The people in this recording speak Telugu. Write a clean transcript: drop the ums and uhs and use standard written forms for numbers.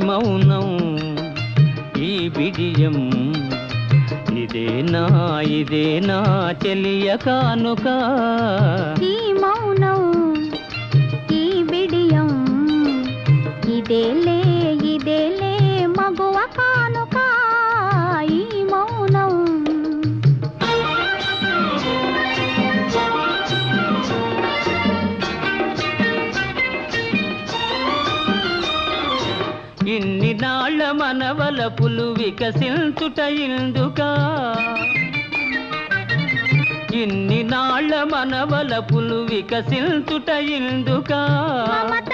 మౌనం ఈ బిడియం ఇదేనా చెలియ కానుక ఈ మౌనం ఈ బిడియం ఇదేలే మగువ కానుక ఈ మౌనం ఇన్ని నాళ్ళ మనవలపులు వికసించుట ఇందుకా ఇన్ని నాళ్ళ మనవలపులు వికసించుట ఇందుకా మమత